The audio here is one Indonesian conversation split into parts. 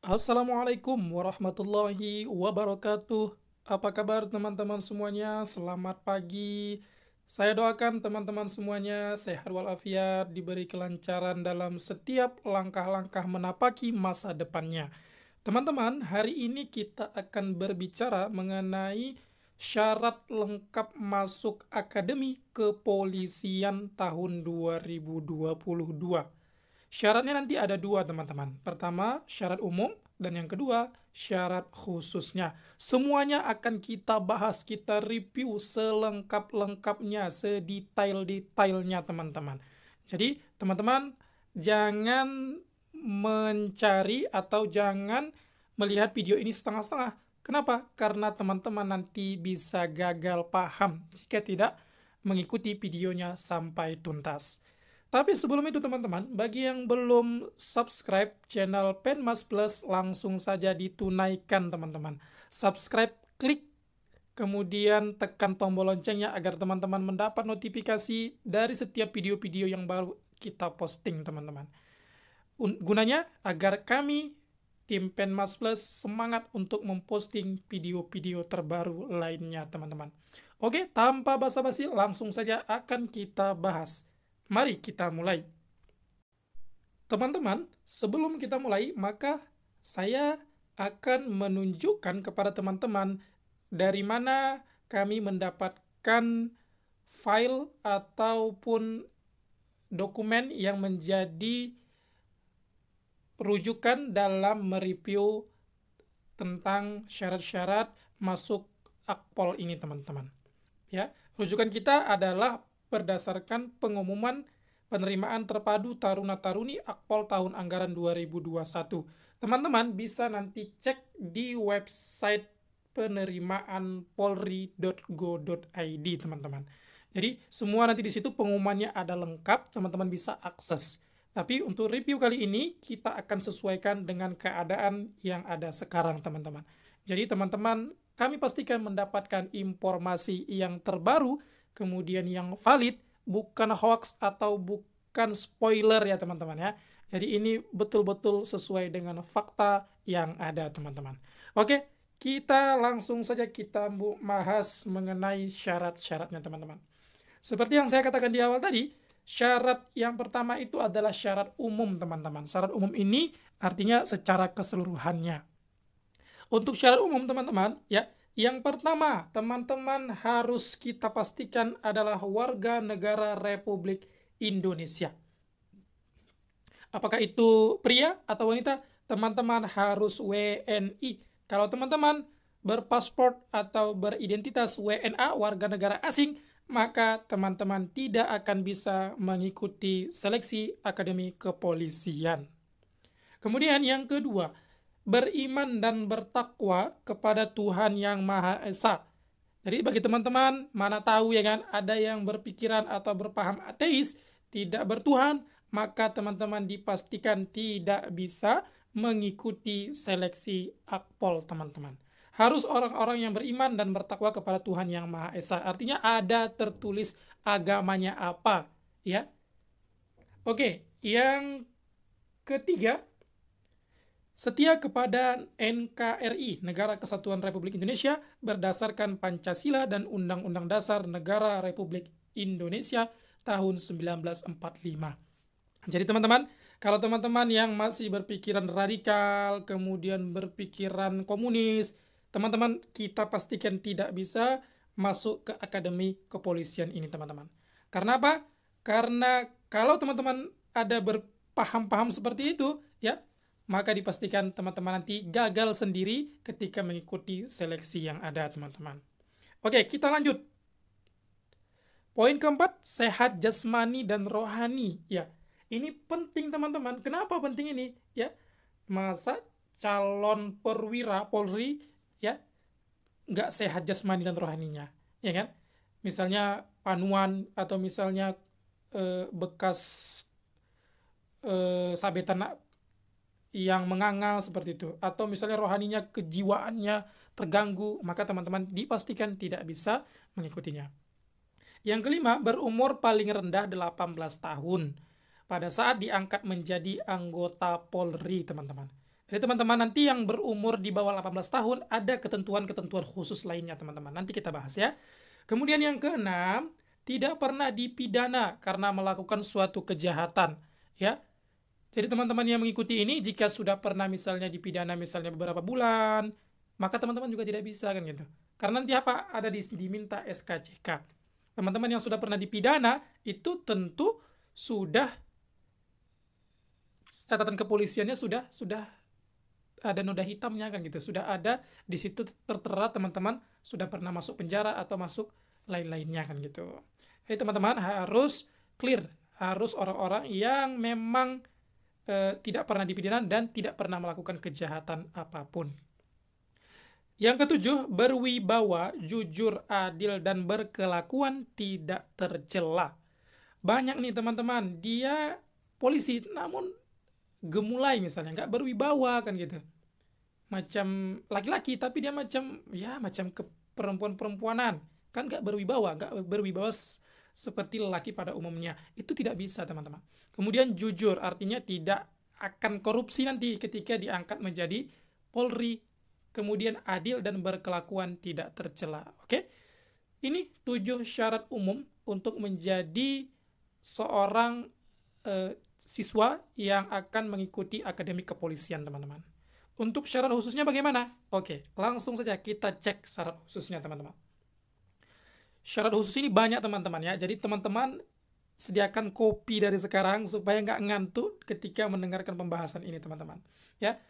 Assalamualaikum warahmatullahi wabarakatuh. Apa kabar teman-teman semuanya? Selamat pagi. Saya doakan teman-teman semuanya sehat walafiat, diberi kelancaran dalam setiap langkah-langkah menapaki masa depannya. Teman-teman, hari ini kita akan berbicara mengenai syarat lengkap masuk Akademi Kepolisian tahun 2022. Syaratnya nanti ada dua, teman-teman. Pertama, syarat umum, dan yang kedua, syarat khususnya. Semuanya akan kita bahas, kita review selengkap-lengkapnya, sedetail-detailnya, teman-teman. Jadi, teman-teman, jangan mencari atau jangan melihat video ini setengah-setengah. Kenapa? Karena teman-teman nanti bisa gagal paham jika tidak mengikuti videonya sampai tuntas. Tapi sebelum itu teman-teman, bagi yang belum subscribe channel Penmas Plus, langsung saja ditunaikan teman-teman. Subscribe, klik, kemudian tekan tombol loncengnya agar teman-teman mendapat notifikasi dari setiap video-video yang baru kita posting teman-teman. Gunanya agar kami, tim Penmas Plus, semangat untuk memposting video-video terbaru lainnya teman-teman. Oke, tanpa basa-basi langsung saja akan kita bahas. Mari kita mulai. Teman-teman, sebelum kita mulai, maka saya akan menunjukkan kepada teman-teman dari mana kami mendapatkan file ataupun dokumen yang menjadi rujukan dalam mereview tentang syarat-syarat masuk Akpol ini, teman-teman. Ya, rujukan kita adalah berdasarkan pengumuman penerimaan terpadu Taruna-Taruni Akpol tahun anggaran 2021. Teman-teman bisa nanti cek di website penerimaanpolri.go.id, teman-teman. Jadi semua nanti di situ pengumumannya ada lengkap, teman-teman bisa akses. Tapi untuk review kali ini kita akan sesuaikan dengan keadaan yang ada sekarang, teman-teman. Jadi teman-teman, kami pastikan mendapatkan informasi yang terbaru, kemudian yang valid, bukan hoax atau bukan spoiler ya teman-teman ya. Jadi ini betul-betul sesuai dengan fakta yang ada teman-teman. Oke, kita langsung saja kita bahas mengenai syarat-syaratnya teman-teman. Seperti yang saya katakan di awal tadi, syarat yang pertama itu adalah syarat umum teman-teman. Syarat umum ini artinya secara keseluruhannya. Untuk syarat umum teman-teman, ya, yang pertama, teman-teman harus kita pastikan adalah warga negara Republik Indonesia. Apakah itu pria atau wanita? Teman-teman harus WNI. Kalau teman-teman berpaspor atau beridentitas WNA, warga negara asing, maka teman-teman tidak akan bisa mengikuti seleksi Akademi Kepolisian. Kemudian yang kedua, beriman dan bertakwa kepada Tuhan Yang Maha Esa. Jadi bagi teman-teman, mana tahu ya kan, ada yang berpikiran atau berpaham ateis, tidak bertuhan, maka teman-teman dipastikan tidak bisa mengikuti seleksi Akpol, teman-teman. Harus orang-orang yang beriman dan bertakwa kepada Tuhan Yang Maha Esa. Artinya ada tertulis agamanya apa, ya. Oke, yang ketiga, setia kepada NKRI, Negara Kesatuan Republik Indonesia, berdasarkan Pancasila dan Undang-Undang Dasar Negara Republik Indonesia tahun 1945. Jadi teman-teman, kalau teman-teman yang masih berpikiran radikal, kemudian berpikiran komunis, teman-teman kita pastikan tidak bisa masuk ke Akademi Kepolisian ini, teman-teman. Karena apa? Karena kalau teman-teman ada berpaham-paham seperti itu, ya, maka dipastikan teman-teman nanti gagal sendiri ketika mengikuti seleksi yang ada, teman-teman. Oke, kita lanjut. Poin keempat, sehat jasmani dan rohani. Ya, ini penting teman-teman. Kenapa penting ini? Ya, masa calon perwira Polri ya nggak sehat jasmani dan rohaninya, ya kan? Misalnya panuan atau misalnya bekas sabetan yang menganga seperti itu, atau misalnya rohaninya, kejiwaannya terganggu, maka teman-teman dipastikan tidak bisa mengikutinya. Yang kelima, berumur paling rendah 18 tahun pada saat diangkat menjadi anggota Polri, teman-teman. Jadi teman-teman, nanti yang berumur di bawah 18 tahun ada ketentuan-ketentuan khusus lainnya teman-teman. Nanti kita bahas ya. Kemudian yang keenam, tidak pernah dipidana karena melakukan suatu kejahatan. Ya, jadi teman-teman yang mengikuti ini jika sudah pernah misalnya dipidana misalnya beberapa bulan, maka teman-teman juga tidak bisa kan gitu. Karena nanti apa? Ada diminta SKCK. Teman-teman yang sudah pernah dipidana itu tentu sudah catatan kepolisiannya sudah ada noda hitamnya kan gitu. Sudah ada di situ tertera teman-teman sudah pernah masuk penjara atau masuk lain-lainnya kan gitu. Jadi teman-teman harus clear, harus orang-orang yang memang tidak pernah dipidana dan tidak pernah melakukan kejahatan apapun. Yang ketujuh, berwibawa, jujur, adil, dan berkelakuan tidak tercela. Banyak nih teman-teman, dia polisi namun gemulai misalnya, nggak berwibawa kan gitu. Macam laki-laki tapi dia macam ya macam keperempuan-perempuanan. Kan nggak berwibawa seperti lelaki pada umumnya. Itu tidak bisa teman-teman. Kemudian jujur, artinya tidak akan korupsi nanti ketika diangkat menjadi Polri. Kemudian adil dan berkelakuan tidak tercela. Oke? Ini 7 syarat umum untuk menjadi seorang siswa yang akan mengikuti akademi kepolisian, teman-teman. Untuk syarat khususnya bagaimana? Oke, langsung saja kita cek syarat khususnya, teman-teman. Syarat khusus ini banyak, teman-teman ya. Jadi teman-teman sediakan kopi dari sekarang supaya nggak ngantuk ketika mendengarkan pembahasan ini, teman-teman. Ya.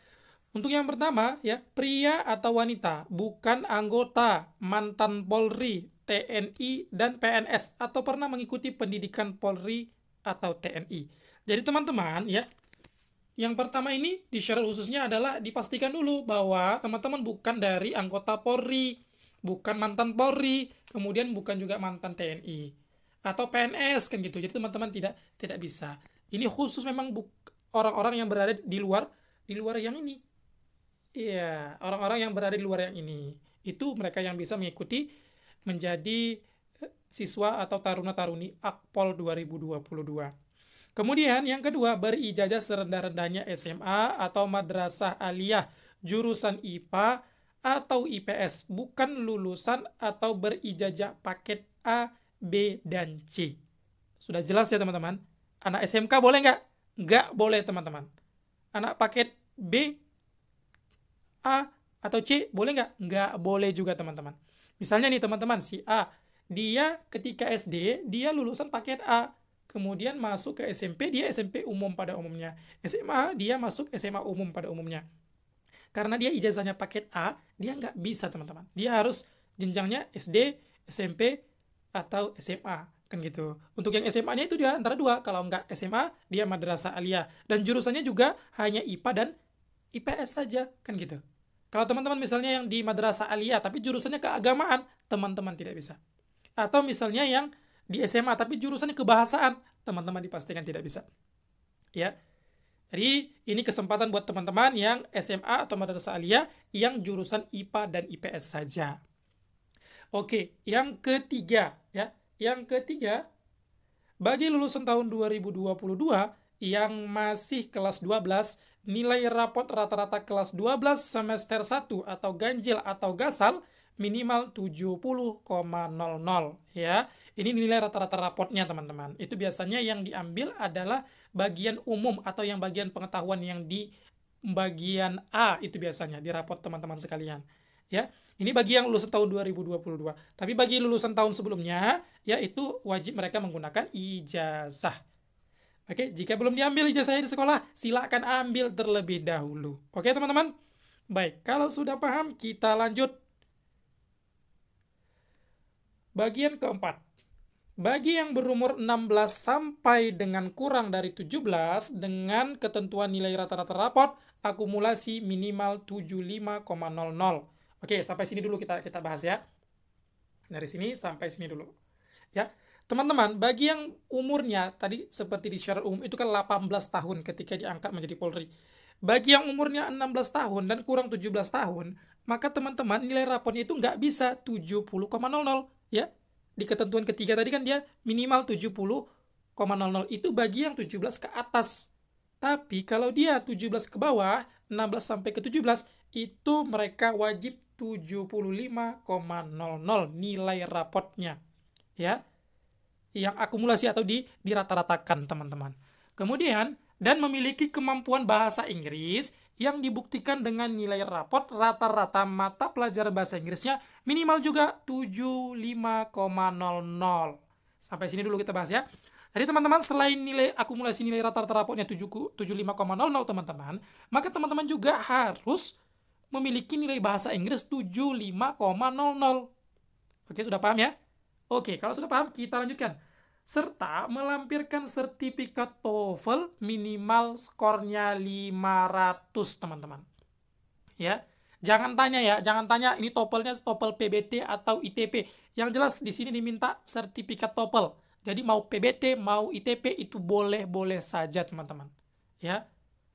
Untuk yang pertama, ya, pria atau wanita, bukan anggota, mantan Polri, TNI, dan PNS, atau pernah mengikuti pendidikan Polri atau TNI. Jadi teman-teman, ya, yang pertama ini di syarat khususnya adalah dipastikan dulu bahwa teman-teman bukan dari anggota Polri, bukan mantan Polri, kemudian bukan juga mantan TNI atau PNS kan gitu. Jadi teman-teman tidak bisa. Ini khusus memang orang-orang yang berada di luar yang ini. Iya, orang-orang yang berada di luar yang ini. Itu mereka yang bisa mengikuti menjadi siswa atau taruna-taruni Akpol 2022. Kemudian yang kedua, berijazah serendah-rendahnya SMA atau madrasah aliyah jurusan IPA atau IPS, bukan lulusan atau berijazah paket A, B, dan C. Sudah jelas ya teman-teman? Anak SMK boleh nggak? Nggak boleh teman-teman. Anak paket B, A, atau C boleh nggak? Nggak boleh juga teman-teman. Misalnya nih teman-teman, si A, dia ketika SD, dia lulusan paket A. Kemudian masuk ke SMP, dia SMP umum pada umumnya. SMA, dia masuk SMA umum pada umumnya. Karena dia ijazahnya paket A, dia nggak bisa teman-teman. Dia harus jenjangnya SD, SMP, atau SMA. Kan gitu. Untuk yang SMA-nya itu dia antara dua. Kalau nggak SMA, dia madrasah aliyah. Dan jurusannya juga hanya IPA dan IPS saja. Kan gitu. Kalau teman-teman misalnya yang di madrasah aliyah, tapi jurusannya keagamaan, teman-teman tidak bisa. Atau misalnya yang di SMA tapi jurusannya kebahasaan, teman-teman dipastikan tidak bisa. Ya. Jadi ini kesempatan buat teman-teman yang SMA atau madrasah aliyah yang jurusan IPA dan IPS saja. Oke, yang ketiga ya. Yang ketiga, bagi lulusan tahun 2022 yang masih kelas 12, nilai rapot rata-rata kelas 12 semester 1 atau ganjil atau gasal minimal 70,00 ya. Ini nilai rata-rata rapotnya teman-teman. Itu biasanya yang diambil adalah bagian umum atau yang bagian pengetahuan yang di bagian A itu biasanya di rapot teman-teman sekalian. Ya. Ini bagi yang lulusan tahun 2022. Tapi bagi lulusan tahun sebelumnya, ya itu wajib mereka menggunakan ijazah. Oke, jika belum diambil ijazahnya di sekolah, silakan ambil terlebih dahulu. Oke, teman-teman? Baik, kalau sudah paham, kita lanjut. Bagian keempat. Bagi yang berumur 16 sampai dengan kurang dari 17 dengan ketentuan nilai rata-rata raport akumulasi minimal 75,00. Oke, sampai sini dulu kita bahas ya. Dari sini sampai sini dulu. Ya. Teman-teman, bagi yang umurnya tadi seperti di syarat umum itu kan 18 tahun ketika diangkat menjadi Polri. Bagi yang umurnya 16 tahun dan kurang 17 tahun, maka teman-teman nilai raportnya itu nggak bisa 70,00 ya. Di ketentuan ketiga tadi kan dia minimal 70,00 itu bagi yang 17 ke atas. Tapi kalau dia 17 ke bawah, 16 sampai ke 17 itu mereka wajib 75,00 nilai rapotnya. Ya, yang akumulasi atau di rata-ratakan, teman-teman. Kemudian, dan memiliki kemampuan bahasa Inggris yang dibuktikan dengan nilai rapot rata-rata mata pelajaran bahasa Inggrisnya minimal juga 75,00. Sampai sini dulu kita bahas ya. Jadi teman-teman, selain nilai akumulasi nilai rata-rata rapotnya 75,00 teman-teman, maka teman-teman juga harus memiliki nilai bahasa Inggris 75,00. Oke, sudah paham ya? Oke, kalau sudah paham, kita lanjutkan. Serta melampirkan sertifikat TOEFL minimal skornya 500, teman-teman. Ya, jangan tanya ini TOEFL-nya TOEFL PBT atau ITP. Yang jelas di sini diminta sertifikat TOEFL. Jadi mau PBT, mau ITP itu boleh-boleh saja, teman-teman. Ya,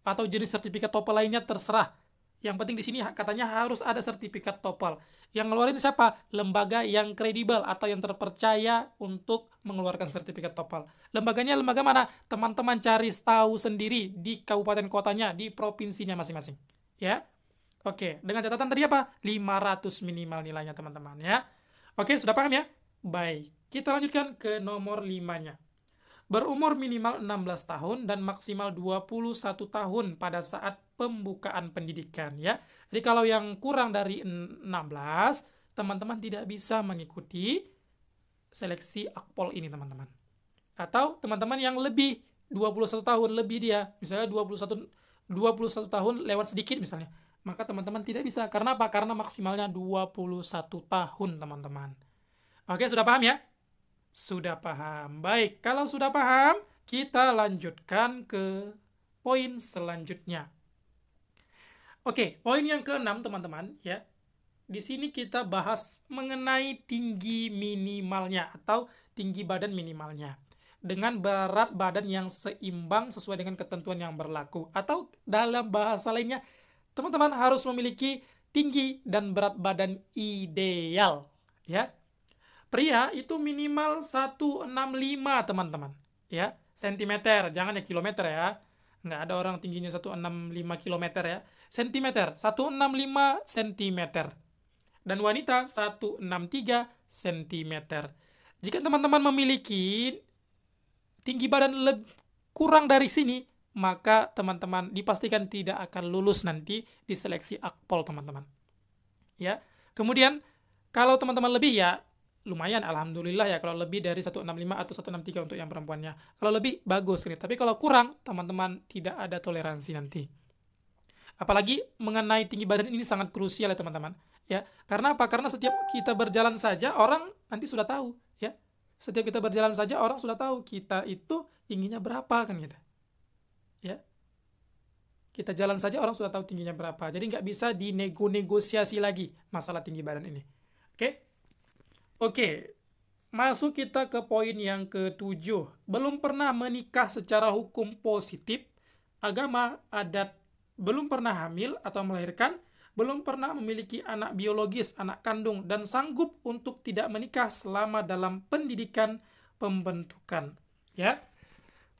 atau jenis sertifikat TOEFL lainnya terserah. Yang penting di sini katanya harus ada sertifikat TOEFL. Yang ngeluarin siapa? Lembaga yang kredibel atau yang terpercaya untuk mengeluarkan sertifikat TOEFL. Lembaganya lembaga mana? Teman-teman cari tahu sendiri di kabupaten kotanya, di provinsinya masing-masing. Ya. Oke, dengan catatan tadi apa? 500 minimal nilainya, teman-teman ya. Oke, sudah paham ya? Baik, kita lanjutkan ke nomor 5-nya. Berumur minimal 16 tahun dan maksimal 21 tahun pada saat pembukaan pendidikan ya. Jadi kalau yang kurang dari 16, teman-teman tidak bisa mengikuti seleksi akpol ini, teman-teman. Atau teman-teman yang lebih 21 tahun lebih dia, misalnya 21 tahun lewat sedikit misalnya, maka teman-teman tidak bisa. Karena apa? Karena maksimalnya 21 tahun, teman-teman. Oke, sudah paham ya? Sudah paham. Baik, kalau sudah paham, kita lanjutkan ke poin selanjutnya. Oke, poin yang ke-6, teman-teman, ya. Di sini kita bahas mengenai tinggi minimalnya atau tinggi badan minimalnya. Dengan berat badan yang seimbang sesuai dengan ketentuan yang berlaku. Atau dalam bahasa lainnya, teman-teman harus memiliki tinggi dan berat badan ideal, ya. Pria itu minimal 165, teman-teman. Ya, sentimeter, jangan ya kilometer ya. Nggak ada orang tingginya 165 kilometer ya. Sentimeter, 165 sentimeter. Dan wanita 163 sentimeter. Jika teman-teman memiliki tinggi badan kurang dari sini, maka teman-teman dipastikan tidak akan lulus nanti di seleksi akpol, teman-teman. Ya. Kemudian kalau teman-teman lebih ya lumayan, alhamdulillah ya, kalau lebih dari 165 atau 163 untuk yang perempuannya. Kalau lebih bagus nih, tapi kalau kurang teman-teman tidak ada toleransi nanti. Apalagi mengenai tinggi badan ini sangat krusial ya, teman-teman. Ya, karena apa? Karena setiap kita berjalan saja orang nanti sudah tahu, ya. Setiap kita berjalan saja orang sudah tahu kita itu tingginya berapa kan gitu. Ya. Kita jalan saja orang sudah tahu tingginya berapa. Jadi nggak bisa dinego-negosiasi lagi masalah tinggi badan ini. Oke? Oke, masuk kita ke poin yang ke-7. Belum pernah menikah secara hukum positif, agama, adat, belum pernah hamil atau melahirkan, belum pernah memiliki anak biologis, anak kandung, dan sanggup untuk tidak menikah selama dalam pendidikan pembentukan. Ya,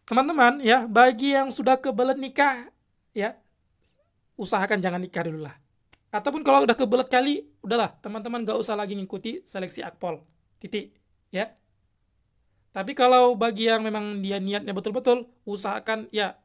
teman-teman, ya, bagi yang sudah kebelet nikah, ya, usahakan jangan nikah dulu lah. Ataupun kalau udah kebelet kali, udahlah, teman-teman gak usah lagi ngikuti seleksi akpol. Titik. Ya. Tapi kalau bagi yang memang dia niatnya betul-betul, usahakan ya,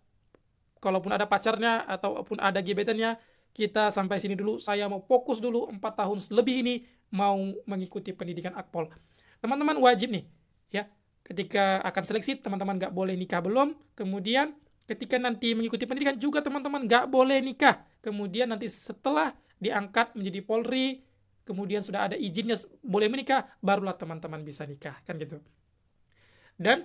kalaupun ada pacarnya ataupun ada gebetannya, kita sampai sini dulu, saya mau fokus dulu 4 tahun lebih ini, mau mengikuti pendidikan akpol. Teman-teman wajib nih, ya, ketika akan seleksi, teman-teman gak boleh nikah belum, kemudian ketika nanti mengikuti pendidikan juga teman-teman gak boleh nikah. Kemudian nanti setelah diangkat menjadi Polri, kemudian sudah ada izinnya boleh menikah, barulah teman-teman bisa nikah, kan gitu. Dan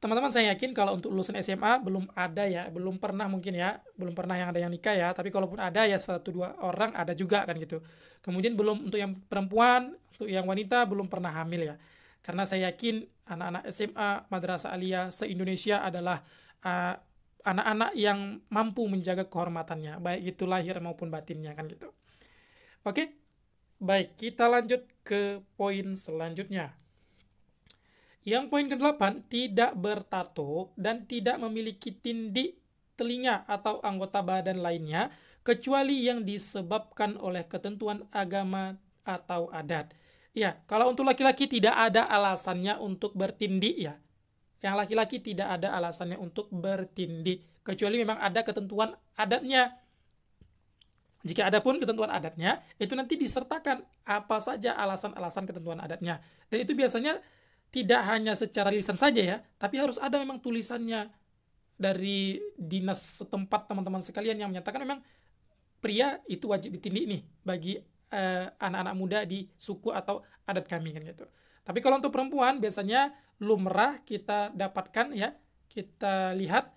teman-teman saya yakin kalau untuk lulusan SMA belum ada ya, belum pernah mungkin ya, belum pernah yang ada yang nikah ya, tapi kalaupun ada ya 1-2 orang ada juga kan gitu. Kemudian belum untuk yang perempuan, untuk yang wanita belum pernah hamil ya. Karena saya yakin anak-anak SMA, Madrasah Aliyah se-Indonesia adalah anak-anak yang mampu menjaga kehormatannya, baik itu lahir maupun batinnya kan gitu. Oke, baik, kita lanjut ke poin selanjutnya. Yang poin ke-8, tidak bertato dan tidak memiliki tindik telinga atau anggota badan lainnya, kecuali yang disebabkan oleh ketentuan agama atau adat. Ya, kalau untuk laki-laki tidak ada alasannya untuk bertindik ya. Yang laki-laki tidak ada alasannya untuk bertindik, kecuali memang ada ketentuan adatnya. Jika ada pun ketentuan adatnya, itu nanti disertakan apa saja alasan-alasan ketentuan adatnya. Dan itu biasanya tidak hanya secara lisan saja ya, tapi harus ada memang tulisannya dari dinas setempat teman-teman sekalian yang menyatakan memang pria itu wajib ditindik nih bagi anak-anak muda di suku atau adat kami kan gitu. Tapi kalau untuk perempuan biasanya lumrah kita dapatkan ya, kita lihat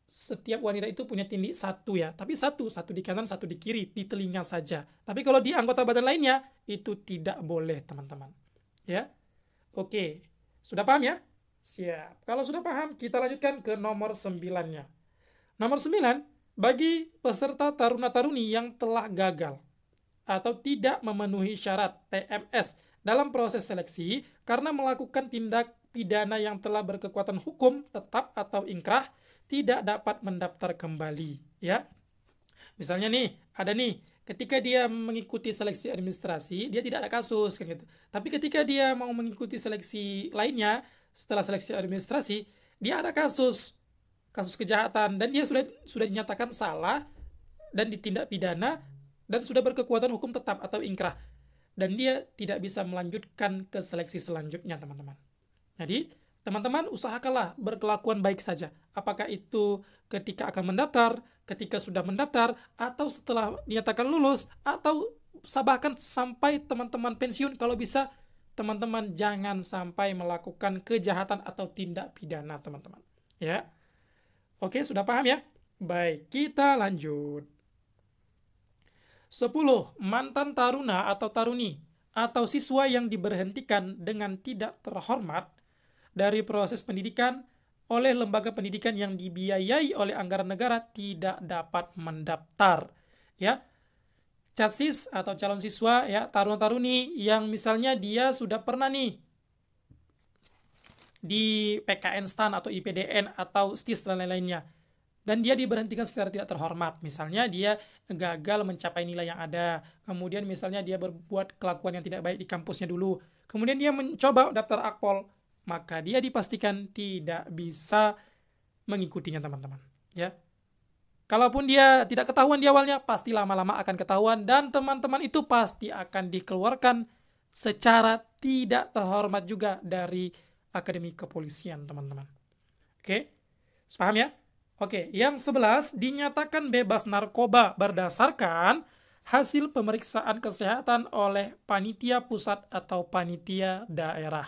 setiap wanita itu punya tindik satu ya, tapi satu di kanan, satu di kiri, di telinga saja. Tapi kalau di anggota badan lainnya itu tidak boleh teman-teman. Ya, oke, sudah paham ya? Siap. Kalau sudah paham, kita lanjutkan ke nomor 9-nya. Nomor 9, bagi peserta taruna-taruni yang telah gagal atau tidak memenuhi syarat TMS dalam proses seleksi karena melakukan tindak pidana yang telah berkekuatan hukum tetap atau ingkrah, tidak dapat mendaftar kembali. Ya, misalnya nih, ada nih, ketika dia mengikuti seleksi administrasi, dia tidak ada kasus kan gitu. Tapi ketika dia mau mengikuti seleksi lainnya, setelah seleksi administrasi, dia ada kasus kejahatan dan dia sudah dinyatakan salah dan ditindak pidana dan sudah berkekuatan hukum tetap atau ingkrah, dan dia tidak bisa melanjutkan ke seleksi selanjutnya teman-teman. Jadi teman-teman usahakanlah berkelakuan baik saja, apakah itu ketika akan mendaftar, ketika sudah mendaftar, atau setelah dinyatakan lulus, atau bahkan sampai teman-teman pensiun. Kalau bisa teman-teman jangan sampai melakukan kejahatan atau tindak pidana teman-teman ya. Oke, sudah paham ya? Baik, kita lanjut. 10. Mantan taruna atau taruni atau siswa yang diberhentikan dengan tidak terhormat dari proses pendidikan oleh lembaga pendidikan yang dibiayai oleh anggaran negara tidak dapat mendaftar ya. Casis atau calon siswa ya, taruna-taruni yang misalnya dia sudah pernah nih di PKN STAN atau IPDN atau STIS dan lain-lainnya, dan dia diberhentikan secara tidak terhormat. Misalnya dia gagal mencapai nilai yang ada, kemudian misalnya dia berbuat kelakuan yang tidak baik di kampusnya dulu, kemudian dia mencoba daftar akpol, maka dia dipastikan tidak bisa mengikutinya teman-teman ya. Kalaupun dia tidak ketahuan di awalnya, pasti lama-lama akan ketahuan dan teman-teman itu pasti akan dikeluarkan secara tidak terhormat juga dari Akademi Kepolisian teman-teman. Oke, paham ya? Oke, yang 11, dinyatakan bebas narkoba berdasarkan hasil pemeriksaan kesehatan oleh panitia pusat atau panitia daerah,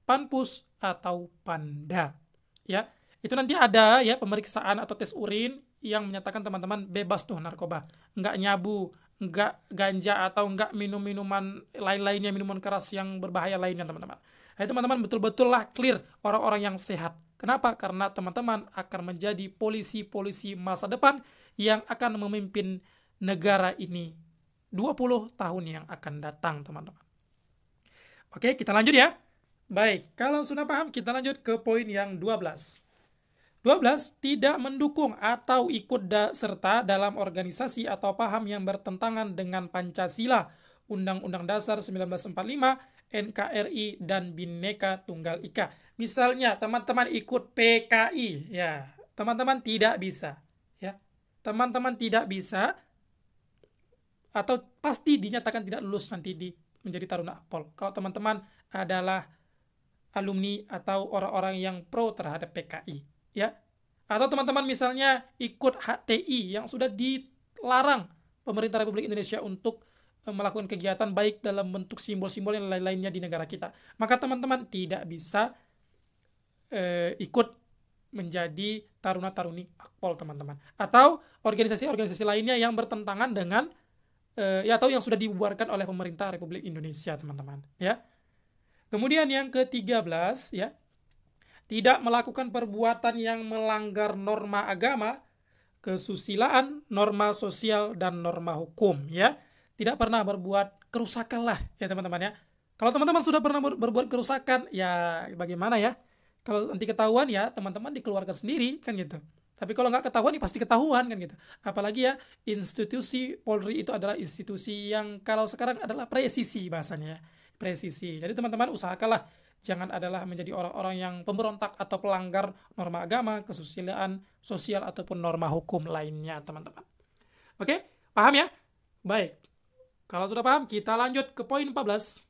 Panpus atau Panda. Ya, itu nanti ada ya pemeriksaan atau tes urin yang menyatakan teman-teman bebas tuh narkoba, nggak nyabu, nggak ganja atau nggak minum-minuman lain-lainnya, minuman keras yang berbahaya lainnya teman-teman. Nah, teman-teman betul-betul lah clear orang-orang yang sehat. Kenapa? Karena teman-teman akan menjadi polisi-polisi masa depan yang akan memimpin negara ini 20 tahun yang akan datang teman-teman. Oke, kita lanjut ya. Baik, kalau sudah paham kita lanjut ke poin yang 12. 12. Tidak mendukung atau ikut serta dalam organisasi atau paham yang bertentangan dengan Pancasila, Undang-Undang Dasar 1945, NKRI, dan Bhinneka Tunggal Ika. Misalnya teman-teman ikut PKI, ya teman-teman tidak bisa, ya teman-teman tidak bisa atau pasti dinyatakan tidak lulus nanti menjadi taruna akpol. Kalau teman-teman adalah alumni atau orang-orang yang pro terhadap PKI. Ya, atau teman-teman misalnya ikut HTI yang sudah dilarang pemerintah Republik Indonesia untuk melakukan kegiatan baik dalam bentuk simbol-simbol yang lain-lainnya di negara kita, maka teman-teman tidak bisa ikut menjadi taruna-taruni akpol teman-teman, atau organisasi-organisasi lainnya yang bertentangan dengan ya atau yang sudah dibubarkan oleh pemerintah Republik Indonesia teman-teman ya. Kemudian yang ke-13 ya, tidak melakukan perbuatan yang melanggar norma agama, kesusilaan, norma sosial, dan norma hukum ya. Tidak pernah berbuat kerusakan lah ya teman-teman ya. Kalau teman-teman sudah pernah berbuat kerusakan ya bagaimana ya? Kalau nanti ketahuan ya teman-teman dikeluarkan sendiri kan gitu. Tapi kalau nggak ketahuan, ya pasti ketahuan kan gitu. Apalagi ya, institusi Polri itu adalah institusi yang kalau sekarang adalah presisi bahasanya ya. Presisi. Jadi teman-teman usahakanlah jangan adalah menjadi orang-orang yang pemberontak atau pelanggar norma agama, kesusilaan sosial ataupun norma hukum lainnya, teman-teman. Oke, paham ya? Baik. Kalau sudah paham, kita lanjut ke poin 14.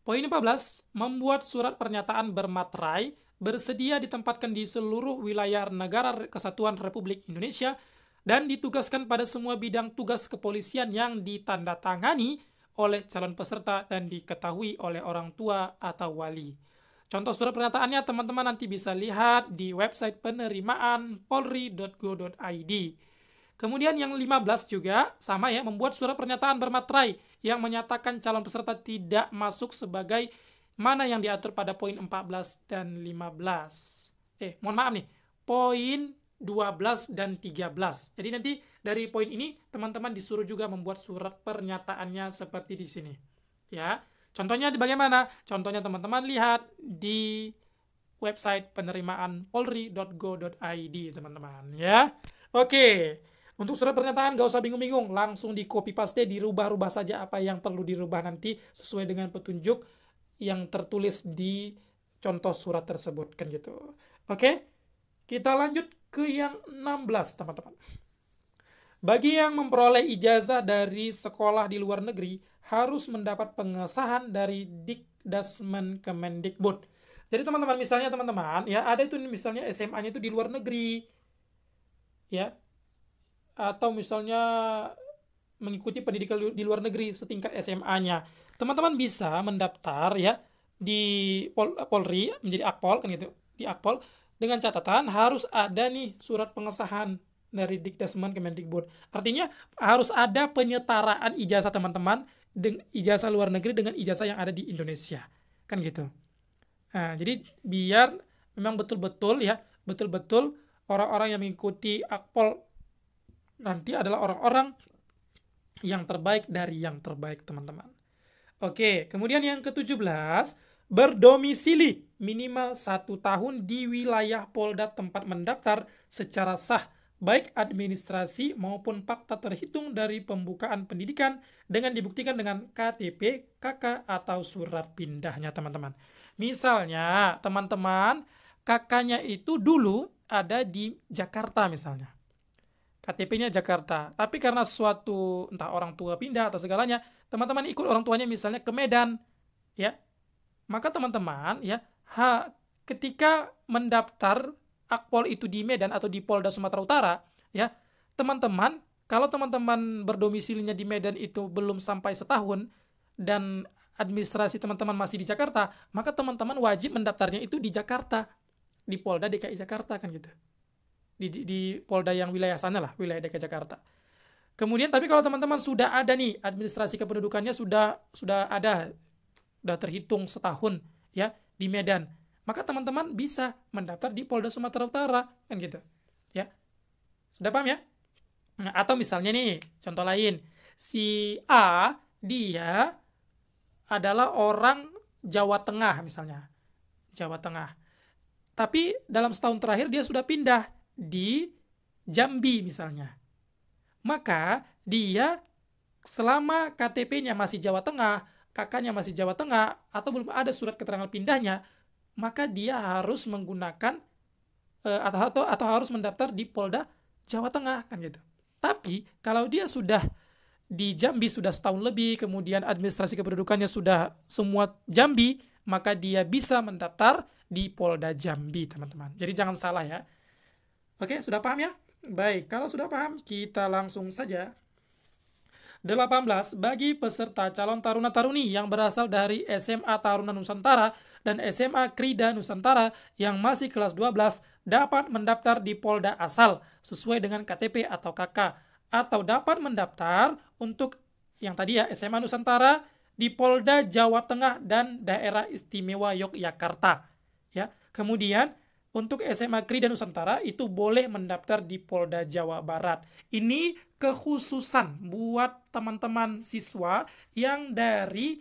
Poin 14, membuat surat pernyataan bermaterai bersedia ditempatkan di seluruh wilayah negara Kesatuan Republik Indonesia dan ditugaskan pada semua bidang tugas kepolisian yang ditandatangani oleh calon peserta dan diketahui oleh orang tua atau wali. Contoh surat pernyataannya teman-teman nanti bisa lihat di website penerimaan polri.go.id. Kemudian yang 15 juga sama ya, membuat surat pernyataan bermaterai yang menyatakan calon peserta tidak masuk sebagai mana yang diatur pada poin 14 dan 15. Mohon maaf nih, poin 12 dan 13. Jadi nanti dari poin ini teman-teman disuruh juga membuat surat pernyataannya seperti di sini. Ya. Contohnya bagaimana? Contohnya teman-teman lihat di website penerimaan polri.go.id, teman-teman, ya. Oke. Untuk surat pernyataan gak usah bingung-bingung, langsung di copy paste, dirubah-rubah saja apa yang perlu dirubah nanti sesuai dengan petunjuk yang tertulis di contoh surat tersebut kan gitu. Oke, kita lanjut ke yang 16, teman-teman. Bagi yang memperoleh ijazah dari sekolah di luar negeri harus mendapat pengesahan dari Dikdasmen Kemendikbud. Jadi teman-teman, misalnya teman-teman ya, ada itu misalnya SMA-nya itu di luar negeri ya, atau misalnya mengikuti pendidikan di luar negeri setingkat SMA-nya. Teman-teman bisa mendaftar ya di Polri menjadi Akpol kan gitu. Di Akpol dengan catatan harus ada nih surat pengesahan dari Dikdasmen Kemendikbud. Artinya harus ada penyetaraan ijazah teman-teman dengan ijazah luar negeri dengan ijazah yang ada di Indonesia. Kan gitu. Nah, jadi biar memang betul-betul ya, betul-betul orang-orang yang mengikuti Akpol nanti adalah orang-orang yang terbaik dari yang terbaik, teman-teman. Oke, kemudian yang ke-17, berdomisili minimal 1 tahun di wilayah Polda tempat mendaftar secara sah, baik administrasi maupun fakta terhitung dari pembukaan pendidikan dengan dibuktikan dengan KTP, KK, atau surat pindahnya, teman-teman. Misalnya, teman-teman, kakaknya itu dulu ada di Jakarta misalnya. KTP-nya Jakarta. Tapi karena suatu entah orang tua pindah atau segalanya, teman-teman ikut orang tuanya misalnya ke Medan, ya. Maka teman-teman ya, ketika mendaftar Akpol itu di Medan atau di Polda Sumatera Utara, ya, teman-teman, kalau teman-teman berdomisilinya di Medan itu belum sampai setahun dan administrasi teman-teman masih di Jakarta, maka teman-teman wajib mendaftarnya itu di Jakarta, di Polda DKI Jakarta kan gitu. Di Polda yang wilayah sana lah, wilayah DKI Jakarta. Kemudian tapi kalau teman-teman sudah ada nih administrasi kependudukannya sudah ada, sudah terhitung setahun ya di Medan, maka teman-teman bisa mendaftar di Polda Sumatera Utara kan gitu. Ya. Sudah paham ya? Nah, atau misalnya nih, contoh lain, si A dia adalah orang Jawa Tengah misalnya. Jawa Tengah. Tapi dalam setahun terakhir dia sudah pindah di Jambi misalnya. Maka dia selama KTP-nya masih Jawa Tengah, kakaknya masih Jawa Tengah, atau belum ada surat keterangan pindahnya, maka dia harus menggunakan atau harus mendaftar di Polda Jawa Tengah kan gitu. Tapi kalau dia sudah di Jambi sudah setahun lebih, kemudian administrasi kependudukannya sudah semua Jambi, maka dia bisa mendaftar di Polda Jambi, teman-teman. Jadi jangan salah ya. Oke, sudah paham ya? Baik, kalau sudah paham, kita langsung saja. 18. Bagi peserta calon taruna-taruni yang berasal dari SMA Taruna Nusantara dan SMA Krida Nusantara yang masih kelas 12 dapat mendaftar di Polda asal sesuai dengan KTP atau KK, atau dapat mendaftar untuk yang tadi ya SMA Nusantara di Polda Jawa Tengah dan Daerah Istimewa Yogyakarta. Ya, kemudian untuk SMA Krida Nusantara itu boleh mendaftar di Polda Jawa Barat. Ini kekhususan buat teman-teman siswa yang dari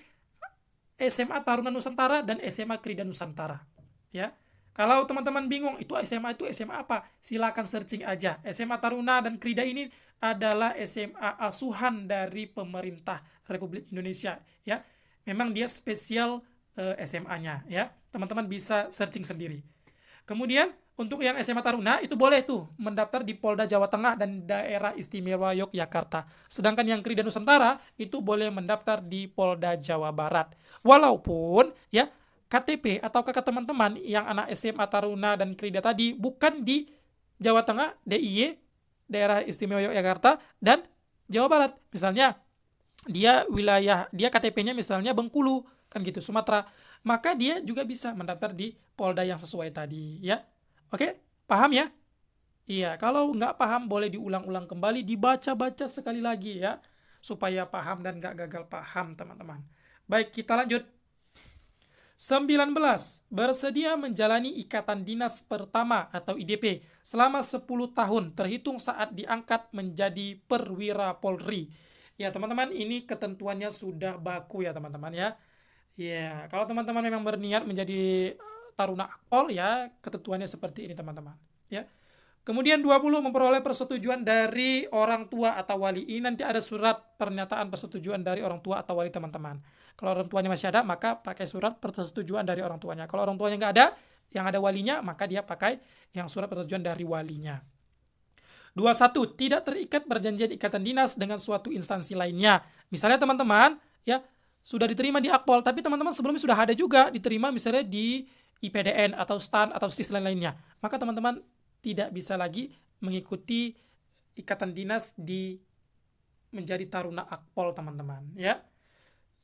SMA Taruna Nusantara dan SMA Krida Nusantara. Ya. Kalau teman-teman bingung itu SMA apa? Silakan searching aja. SMA Taruna dan Krida ini adalah SMA asuhan dari pemerintah Republik Indonesia, ya. Memang dia spesial SMA-nya, ya. Teman-teman bisa searching sendiri. Kemudian untuk yang SMA Taruna itu boleh tuh mendaftar di Polda Jawa Tengah dan Daerah Istimewa Yogyakarta. Sedangkan yang Krida Nusantara itu boleh mendaftar di Polda Jawa Barat. Walaupun ya KTP atau kakak teman-teman yang anak SMA Taruna dan Krida tadi bukan di Jawa Tengah, DIY, Daerah Istimewa Yogyakarta, dan Jawa Barat. Misalnya dia KTP-nya misalnya Bengkulu, kan gitu, Sumatera. Maka dia juga bisa mendaftar di Polda yang sesuai tadi, ya. Oke, paham ya? Iya, kalau nggak paham boleh diulang-ulang kembali, dibaca-baca sekali lagi ya, supaya paham dan nggak gagal paham teman-teman. Baik, kita lanjut. 19. Bersedia menjalani ikatan dinas pertama atau IDP selama 10 tahun terhitung saat diangkat menjadi perwira Polri. Ya teman-teman, ini ketentuannya sudah baku ya teman-teman ya. Ya, kalau teman-teman memang berniat menjadi Taruna Akpol ya, ketentuannya seperti ini teman-teman. Ya. Kemudian 20, memperoleh persetujuan dari orang tua atau wali. Ini nanti ada surat pernyataan persetujuan dari orang tua atau wali teman-teman. Kalau orang tuanya masih ada, maka pakai surat persetujuan dari orang tuanya. Kalau orang tuanya nggak ada, yang ada walinya, maka dia pakai yang surat persetujuan dari walinya. 21, tidak terikat perjanjian ikatan dinas dengan suatu instansi lainnya. Misalnya teman-teman, ya sudah diterima di Akpol, tapi teman-teman sebelumnya sudah ada juga diterima misalnya di IPDN atau STAN atau SIS lain-lainnya. Maka teman-teman tidak bisa lagi mengikuti ikatan dinas di menjadi Taruna Akpol teman-teman ya.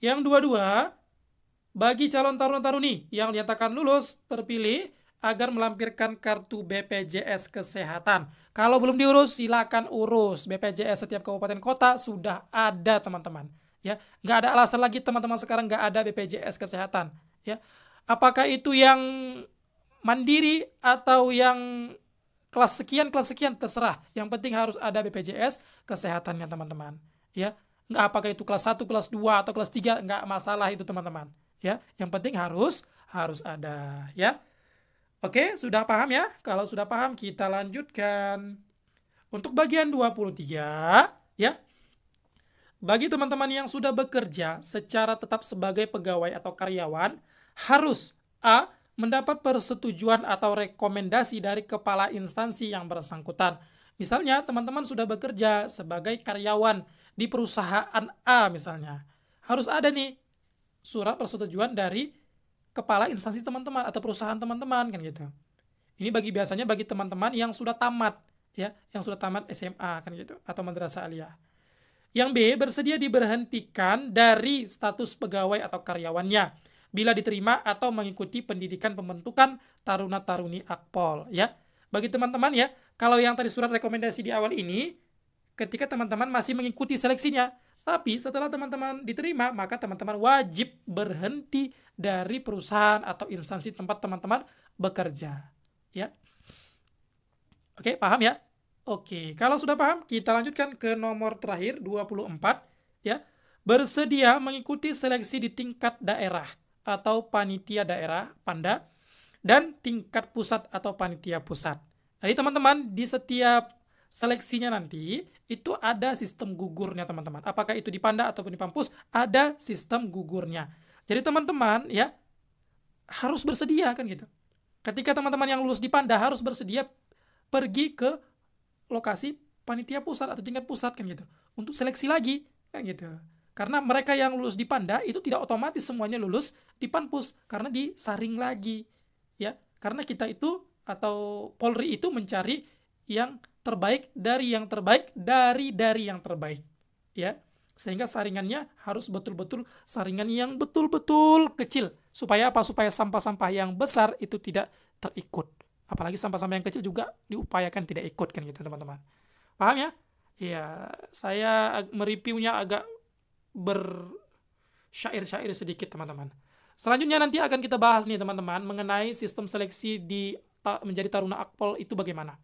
Yang 22, bagi calon taruna-taruni yang dinyatakan lulus terpilih agar melampirkan kartu BPJS Kesehatan. Kalau belum diurus silakan urus. BPJS setiap kabupaten kota sudah ada teman-teman ya. Nggak ada alasan lagi teman-teman sekarang nggak ada BPJS Kesehatan ya. Apakah itu yang mandiri atau yang kelas sekian terserah. Yang penting harus ada BPJS kesehatannya teman-teman. Ya, nggak apakah itu kelas 1, kelas 2 atau kelas 3, nggak masalah itu teman-teman. Ya, yang penting harus ada, ya. Oke, sudah paham ya? Kalau sudah paham kita lanjutkan. Untuk bagian 23, ya. Bagi teman-teman yang sudah bekerja secara tetap sebagai pegawai atau karyawan, harus A, mendapat persetujuan atau rekomendasi dari kepala instansi yang bersangkutan. Misalnya teman-teman sudah bekerja sebagai karyawan di perusahaan A misalnya. Harus ada nih surat persetujuan dari kepala instansi teman-teman atau perusahaan teman-teman kan gitu. Ini biasanya bagi teman-teman yang sudah tamat ya, yang sudah tamat SMA kan gitu atau madrasah aliyah. Yang B, bersedia diberhentikan dari status pegawai atau karyawannya bila diterima atau mengikuti pendidikan pembentukan taruna-taruni Akpol ya. Bagi teman-teman ya, kalau yang tadi surat rekomendasi di awal ini ketika teman-teman masih mengikuti seleksinya, tapi setelah teman-teman diterima, maka teman-teman wajib berhenti dari perusahaan atau instansi tempat teman-teman bekerja ya. Oke, paham ya? Oke, kalau sudah paham, kita lanjutkan ke nomor terakhir 24 ya. Bersedia mengikuti seleksi di tingkat daerah atau panitia daerah Panda dan tingkat pusat atau panitia pusat. Jadi teman-teman di setiap seleksinya nanti itu ada sistem gugurnya teman-teman. Apakah itu di Panda ataupun di Pampus ada sistem gugurnya. Jadi teman-teman ya harus bersedia kan gitu. Ketika teman-teman yang lulus di Panda harus bersedia pergi ke lokasi panitia pusat atau tingkat pusat kan gitu untuk seleksi lagi kan gitu. Karena mereka yang lulus di Panda itu tidak otomatis semuanya lulus di Panpus karena disaring lagi ya. Karena kita itu atau Polri itu mencari yang terbaik dari yang terbaik dari yang terbaik ya. Sehingga saringannya harus betul-betul saringan yang betul-betul kecil supaya apa? Supaya sampah-sampah yang besar itu tidak terikut. Apalagi sampah-sampah yang kecil juga diupayakan tidak ikut kan gitu teman-teman. Paham ya? Iya, saya mereviewnya agak bersyair-syair sedikit teman-teman. Selanjutnya nanti akan kita bahas nih teman-teman mengenai sistem seleksi di menjadi Taruna Akpol itu bagaimana.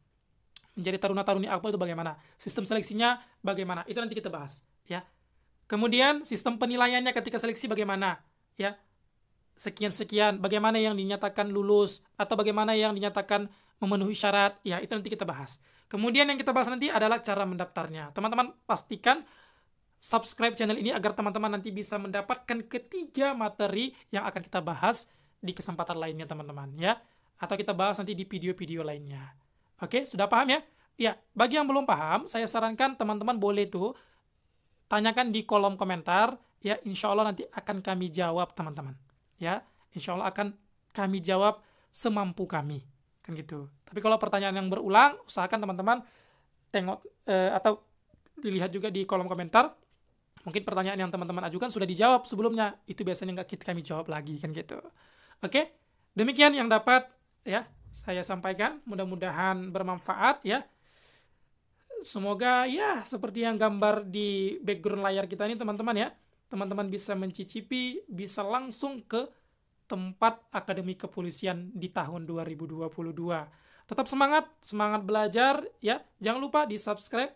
Menjadi Taruna-Taruni Akpol itu bagaimana. Sistem seleksinya bagaimana. Itu nanti kita bahas ya. Kemudian sistem penilaiannya ketika seleksi bagaimana ya. sekian-sekian, bagaimana yang dinyatakan lulus, atau bagaimana yang dinyatakan memenuhi syarat, ya itu nanti kita bahas. Kemudian yang kita bahas nanti adalah cara mendaftarnya. Teman-teman pastikan subscribe channel ini agar teman-teman nanti bisa mendapatkan ketiga materi yang akan kita bahas di kesempatan lainnya teman-teman ya. Atau kita bahas nanti di video-video lainnya. Oke, sudah paham ya? Ya, bagi yang belum paham, saya sarankan teman-teman boleh tuh tanyakan di kolom komentar ya, insya Allah nanti akan kami jawab teman-teman ya, insya Allah akan kami jawab semampu kami kan gitu. Tapi kalau pertanyaan yang berulang, usahakan teman-teman tengok atau dilihat juga di kolom komentar, mungkin pertanyaan yang teman-teman ajukan sudah dijawab sebelumnya, itu biasanya nggak kami jawab lagi kan gitu. Oke, demikian yang dapat ya saya sampaikan, mudah-mudahan bermanfaat ya. Semoga ya seperti yang gambar di background layar kita ini teman-teman ya, teman-teman bisa mencicipi, bisa langsung ke tempat Akademi Kepolisian di tahun 2022. Tetap semangat, semangat belajar ya. Jangan lupa di subscribe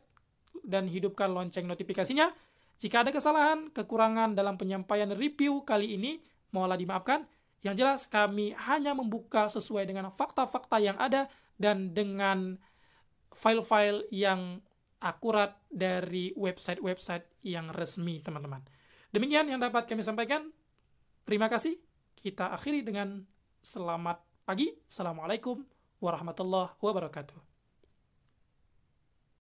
dan hidupkan lonceng notifikasinya. Jika ada kesalahan, kekurangan dalam penyampaian review kali ini, mohonlah dimaafkan. Yang jelas kami hanya membuka sesuai dengan fakta-fakta yang ada dan dengan file-file yang akurat dari website-website yang resmi teman-teman. Demikian yang dapat kami sampaikan. Terima kasih. Kita akhiri dengan selamat pagi. Assalamualaikum warahmatullahi wabarakatuh.